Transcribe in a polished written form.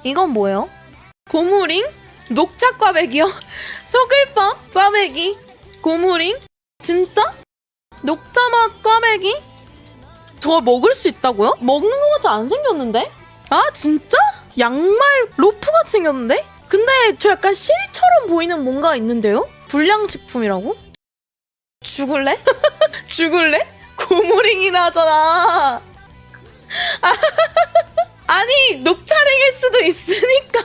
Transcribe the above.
이건 뭐예요? 고무링? 녹차 꽈배기요? 소글빵? 꽈배기? 고무링? 진짜? 녹차맛 꽈배기? 저 먹을 수 있다고요? 먹는 것 같이 안 생겼는데? 아 진짜? 양말 로프같이 생겼는데? 근데 저 약간 실처럼 보이는 뭔가 있는데요? 불량식품이라고? 죽을래? 죽을래? 고무링이나 하잖아. 아니 녹차링일 수도 있으니까